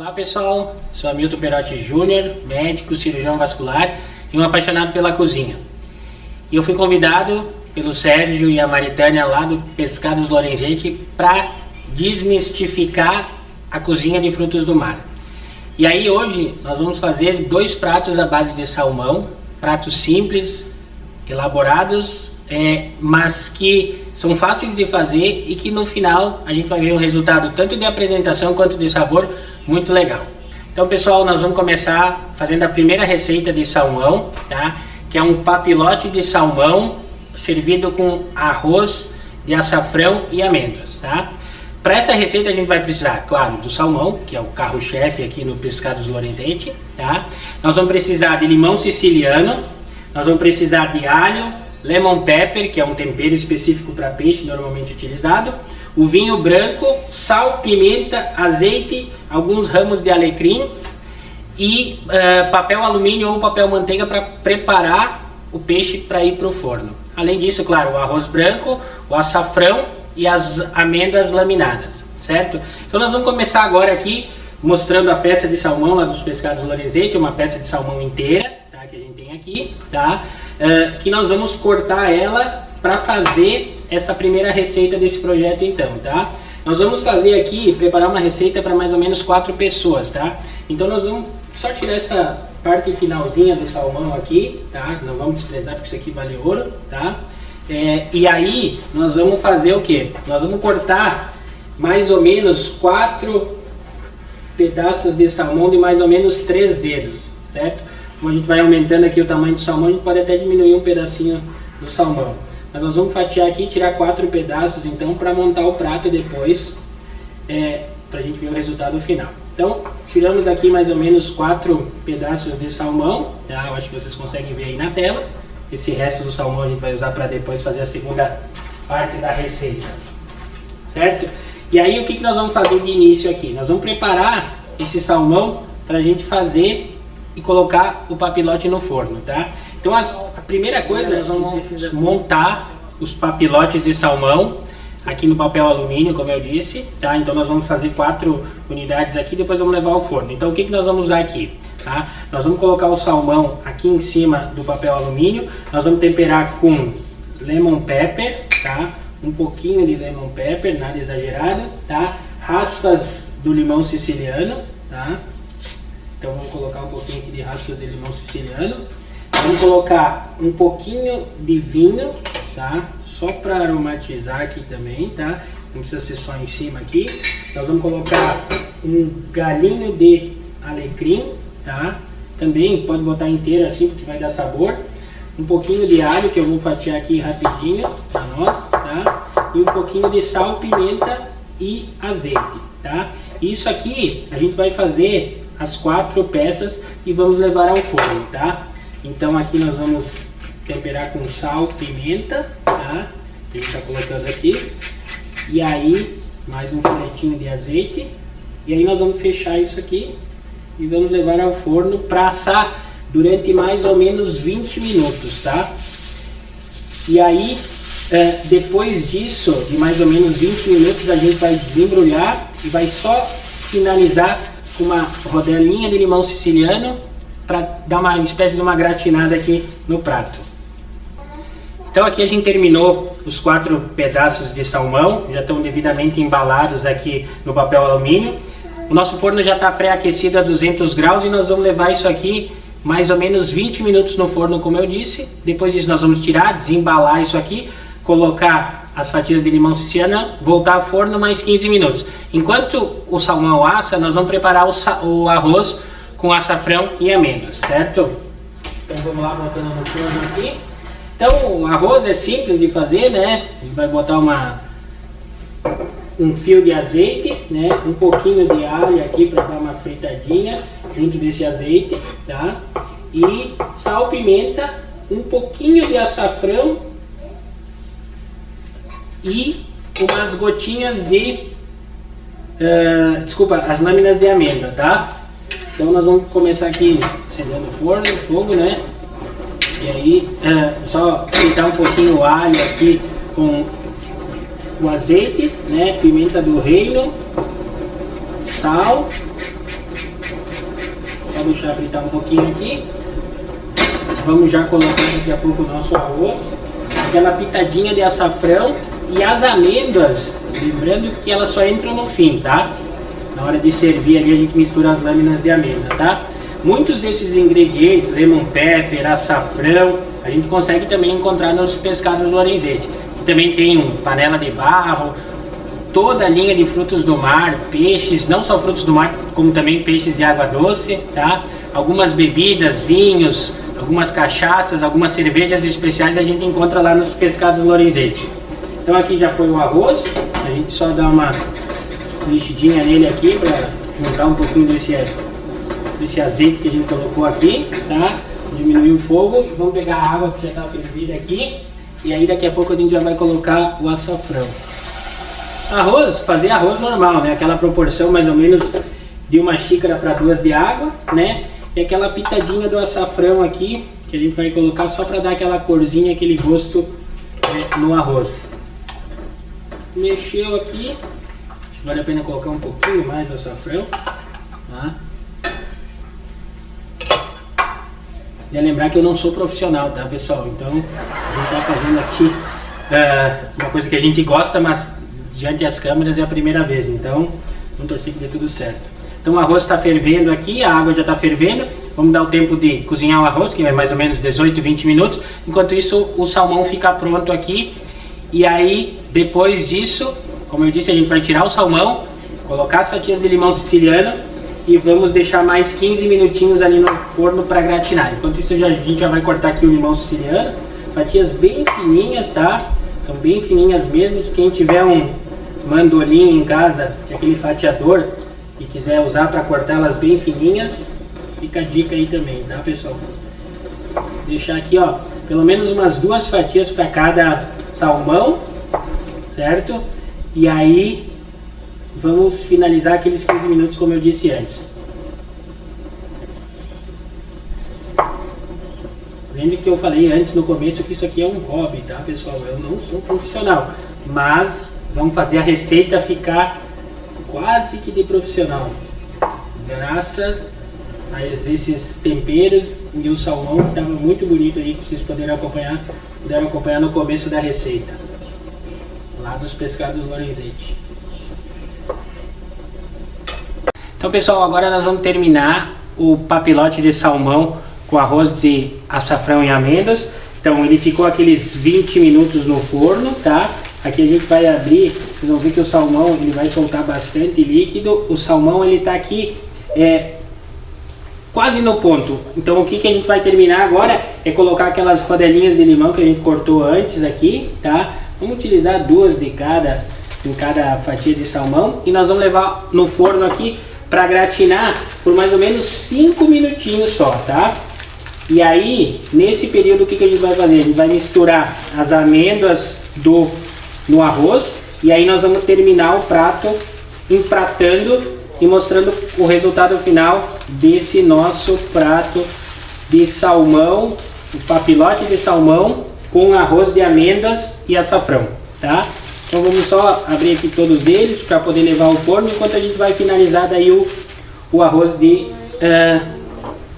Olá pessoal, sou Hamilton Perotti Júnior, médico, cirurgião vascular e um apaixonado pela cozinha. E eu fui convidado pelo Sérgio e a Maritânia lá do Pescados Lorenzetti para desmistificar a cozinha de frutos do mar. E aí hoje nós vamos fazer 2 pratos à base de salmão, pratos simples, elaborados, mas que são fáceis de fazer e que no final a gente vai ver um resultado tanto de apresentação quanto de sabor muito legal. Então pessoal, nós vamos começar fazendo a primeira receita de salmão, tá? Que é um papilote de salmão servido com arroz de açafrão e amêndoas, tá? Para essa receita a gente vai precisar, claro, do salmão, que é o carro-chefe aqui no Pescados Lorenzetti, tá? Nós vamos precisar de limão siciliano, nós vamos precisar de alho, lemon pepper, que é um tempero específico para peixe normalmente utilizado, o vinho branco, sal, pimenta, azeite, alguns ramos de alecrim e papel alumínio ou papel manteiga para preparar o peixe para ir para o forno. Além disso, claro, o arroz branco, o açafrão e as amêndoas laminadas, certo? Então nós vamos começar agora aqui mostrando a peça de salmão lá dos Pescados Lorenzetti, uma peça de salmão inteira, tá, que a gente tem aqui, tá? Que nós vamos cortar ela para fazer essa primeira receita desse projeto então, tá? Nós vamos fazer aqui, preparar uma receita para mais ou menos 4 pessoas, tá? Então nós vamos só tirar essa parte finalzinha do salmão aqui, tá? Não vamos desprezar porque isso aqui vale ouro, tá? E aí nós vamos fazer o que? Nós vamos cortar mais ou menos 4 pedaços de salmão de mais ou menos 3 dedos, certo? Como a gente vai aumentando aqui o tamanho do salmão, a gente pode até diminuir um pedacinho do salmão. Mas nós vamos fatiar aqui e tirar 4 pedaços então para montar o prato depois, para a gente ver o resultado final. Então, tiramos daqui mais ou menos 4 pedaços de salmão, tá? Eu acho que vocês conseguem ver aí na tela. Esse resto do salmão a gente vai usar para depois fazer a segunda parte da receita, certo? E aí o que nós vamos fazer de início aqui? Nós vamos preparar esse salmão para a gente fazer e colocar o papilote no forno, tá? Então a primeira coisa, nós vamos montar os papilotes de salmão aqui no papel alumínio, como eu disse, tá? Então nós vamos fazer 4 unidades aqui, depois vamos levar ao forno. Então o que nós vamos usar aqui? Tá? Nós vamos colocar o salmão aqui em cima do papel alumínio, nós vamos temperar com lemon pepper, tá? Um pouquinho de lemon pepper, nada exagerado, tá? Raspas do limão siciliano, tá? Então vamos colocar um pouquinho aqui de raspas de limão siciliano. Vamos colocar um pouquinho de vinho, tá? Só para aromatizar aqui também, tá? Não precisa ser só em cima aqui. Nós vamos colocar um galinho de alecrim, tá? Também pode botar inteiro assim porque vai dar sabor. Um pouquinho de alho que eu vou fatiar aqui rapidinho para nós, tá? E um pouquinho de sal, pimenta e azeite, tá? Isso aqui a gente vai fazer as 4 peças e vamos levar ao forno, tá? Então aqui nós vamos temperar com sal, pimenta, tá? A gente está colocando aqui. E aí mais um filetinho de azeite. E aí nós vamos fechar isso aqui e vamos levar ao forno para assar durante mais ou menos 20 minutos, tá? E aí depois disso, de mais ou menos 20 minutos, a gente vai desembrulhar e vai só finalizar com uma rodelinha de limão siciliano para dar uma espécie de uma gratinada aqui no prato. Então aqui a gente terminou os 4 pedaços de salmão, já estão devidamente embalados aqui no papel alumínio. O nosso forno já está pré-aquecido a 200 graus e nós vamos levar isso aqui mais ou menos 20 minutos no forno, como eu disse. Depois disso nós vamos tirar, desembalar isso aqui, colocar as fatias de limão siciliano, voltar ao forno mais 15 minutos. Enquanto o salmão assa, nós vamos preparar o arroz com açafrão e amêndoas, certo? Então vamos lá, botando no forno aqui. Então o arroz é simples de fazer, né? A gente vai botar um fio de azeite, né? Um pouquinho de alho aqui para dar uma fritadinha junto desse azeite, tá? E sal, pimenta, um pouquinho de açafrão e umas gotinhas de as lâminas de amêndoa, tá? Então nós vamos começar aqui acendendo o fogo, né? E aí só fritar um pouquinho o alho aqui com o azeite, né? Pimenta do reino, sal Vou deixar fritar um pouquinho aqui. Vamos já colocar daqui a pouco o nosso arroz. Aquela pitadinha de açafrão e as amêndoas, lembrando que elas só entram no fim, tá? Na hora de servir ali a gente mistura as lâminas de amêndoa, tá? Muitos desses ingredientes, lemon pepper, açafrão, a gente consegue também encontrar nos pescados Lorenzetti. Também tem panela de barro, toda a linha de frutos do mar, peixes, não só frutos do mar, como também peixes de água doce, tá? Algumas bebidas, vinhos, algumas cachaças, algumas cervejas especiais a gente encontra lá nos pescados Lorenzetti. Então aqui já foi o arroz, a gente só dá uma mexidinha nele aqui para juntar um pouquinho desse azeite que a gente colocou aqui, tá? Diminuir o fogo e vamos pegar a água que já está fervida aqui e aí daqui a pouco a gente já vai colocar o açafrão. Arroz, fazer arroz normal, né? Aquela proporção mais ou menos de uma xícara para 2 de água, né? E aquela pitadinha do açafrão aqui que a gente vai colocar só para dar aquela corzinha, aquele gosto, né, no arroz. Mexeu aqui, vale a pena colocar um pouquinho mais do açafrão, tá? E lembrar que eu não sou profissional, tá, pessoal? Então a gente tá fazendo aqui uma coisa que a gente gosta, mas diante das câmeras é a primeira vez, então vamos torcer que dê tudo certo. Então o arroz está fervendo aqui, a água já está fervendo, vamos dar o tempo de cozinhar o arroz, que é mais ou menos 18, 20 minutos. Enquanto isso o salmão fica pronto aqui, e aí depois disso, como eu disse, a gente vai tirar o salmão, colocar as fatias de limão siciliano e vamos deixar mais 15 minutinhos ali no forno para gratinar. Enquanto isso a gente já vai cortar aqui o limão siciliano, fatias bem fininhas, tá? São bem fininhas mesmo. Quem tiver um mandolim em casa, que é aquele fatiador, e quiser usar para cortar elas bem fininhas, fica a dica aí também, tá, pessoal? Deixar aqui, ó, pelo menos umas 2 fatias para cada salmão, certo? E aí vamos finalizar aqueles 15 minutos como eu disse antes. Lembre que eu falei antes no começo que isso aqui é um hobby, tá, pessoal? Eu não sou profissional, mas vamos fazer a receita ficar quase que de profissional, graças a esses temperos e o salmão que estava muito bonito aí, que vocês puderam acompanhar no começo da receita lá dos pescados Lorenzetti. Então, pessoal, agora nós vamos terminar o papilote de salmão com arroz de açafrão e amêndoas. Então ele ficou aqueles 20 minutos no forno, tá? Aqui a gente vai abrir, vocês vão ver que o salmão ele vai soltar bastante líquido. O salmão ele tá aqui quase no ponto. Então o que a gente vai terminar agora é colocar aquelas rodelinhas de limão que a gente cortou antes aqui, tá? Vamos utilizar 2 de cada em cada fatia de salmão e nós vamos levar no forno aqui para gratinar por mais ou menos 5 minutinhos só, tá? E aí, nesse período, o que a gente vai fazer? A gente vai misturar as amêndoas no arroz e aí nós vamos terminar o prato empratando e mostrando o resultado final desse nosso prato de salmão, o papilote de salmão com arroz de amêndoas e açafrão, tá? Então vamos só abrir aqui todos eles para poder levar ao forno, enquanto a gente vai finalizar daí o arroz de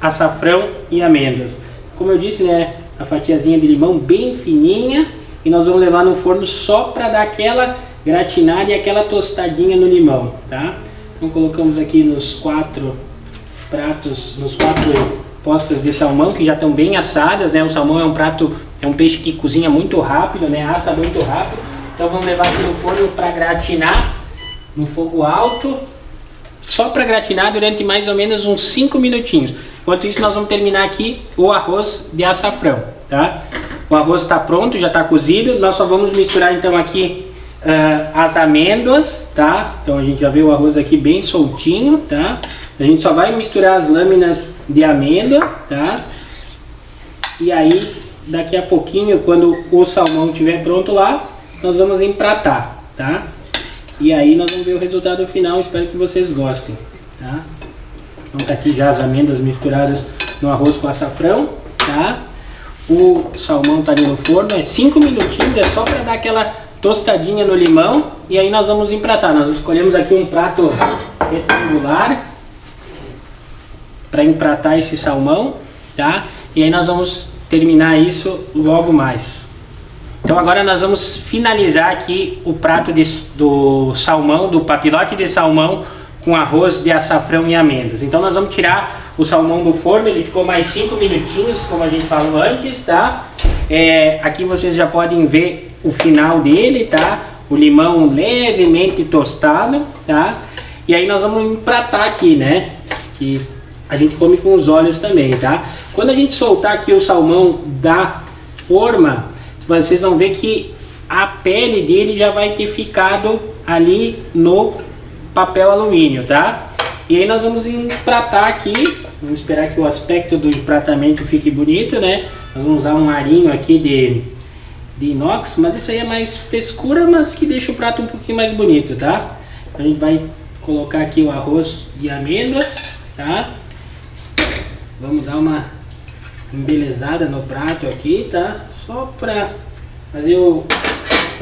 açafrão e amêndoas. Como eu disse, né, a fatiazinha de limão bem fininha e nós vamos levar no forno só para dar aquela gratinada e aquela tostadinha no limão, tá? Então colocamos aqui nos 4 pratos, nos 4 postas de salmão que já estão bem assadas, né? O salmão é um peixe que cozinha muito rápido, né? Assa muito rápido. Então vamos levar aqui no forno para gratinar no fogo alto, só para gratinar durante mais ou menos uns 5 minutinhos. Enquanto isso nós vamos terminar aqui o arroz de açafrão, tá? O arroz está pronto, já está cozido. Nós só vamos misturar então aqui as amêndoas, tá? Então a gente já vê o arroz aqui bem soltinho, tá? A gente só vai misturar as lâminas de amêndoa, tá? E aí daqui a pouquinho, quando o salmão estiver pronto lá, nós vamos empratar, tá? E aí nós vamos ver o resultado final, espero que vocês gostem, tá? Então tá aqui já as amêndoas misturadas no arroz com açafrão, tá? O salmão tá ali no forno, 5 minutinhos, é só para dar aquela tostadinha no limão. E aí nós vamos empratar. Nós escolhemos aqui um prato retangular. para empratar esse salmão, tá? E aí nós vamos terminar isso logo mais. Então agora nós vamos finalizar aqui o prato do salmão, do papilote de salmão com arroz de açafrão e amêndoas. Então nós vamos tirar o salmão do forno, ele ficou mais 5 minutinhos, como a gente falou antes, tá? Aqui vocês já podem ver o final dele, tá? O limão levemente tostado, tá? E aí nós vamos empratar aqui, né? Que a gente come com os olhos também, tá? Quando a gente soltar aqui o salmão da forma, vocês vão ver que a pele dele já vai ter ficado ali no papel alumínio, tá? E aí nós vamos empratar aqui, vamos esperar que o aspecto do empratamento fique bonito, né? Nós vamos usar um arinho aqui de inox, mas isso aí é mais frescura, mas que deixa o prato um pouquinho mais bonito, tá? A gente vai colocar aqui o arroz de amêndoas, tá? Vamos dar uma embelezada no prato aqui, tá? Só para fazer o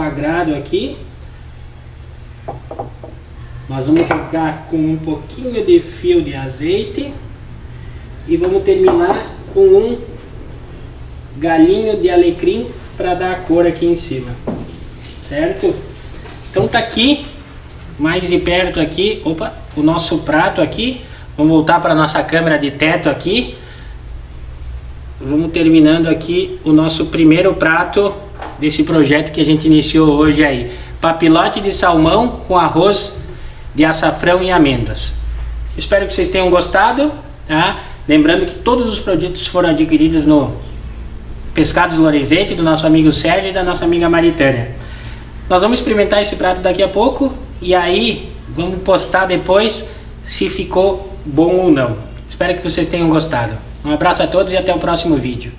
agrado aqui. Nós vamos jogar com um pouquinho de fio de azeite e vamos terminar com um galinho de alecrim para dar a cor aqui em cima, certo? Então tá aqui, mais de perto aqui, opa, o nosso prato aqui. Vamos voltar para nossa câmera de teto aqui. Vamos terminando aqui o nosso primeiro prato desse projeto que a gente iniciou hoje aí. Papilote de salmão com arroz de açafrão e amêndoas. Espero que vocês tenham gostado, tá? Lembrando que todos os produtos foram adquiridos no Pescados Lorenzetti, do nosso amigo Sérgio e da nossa amiga Maritânia. Nós vamos experimentar esse prato daqui a pouco e aí vamos postar depois se ficou bom ou não. Espero que vocês tenham gostado. Um abraço a todos e até o próximo vídeo.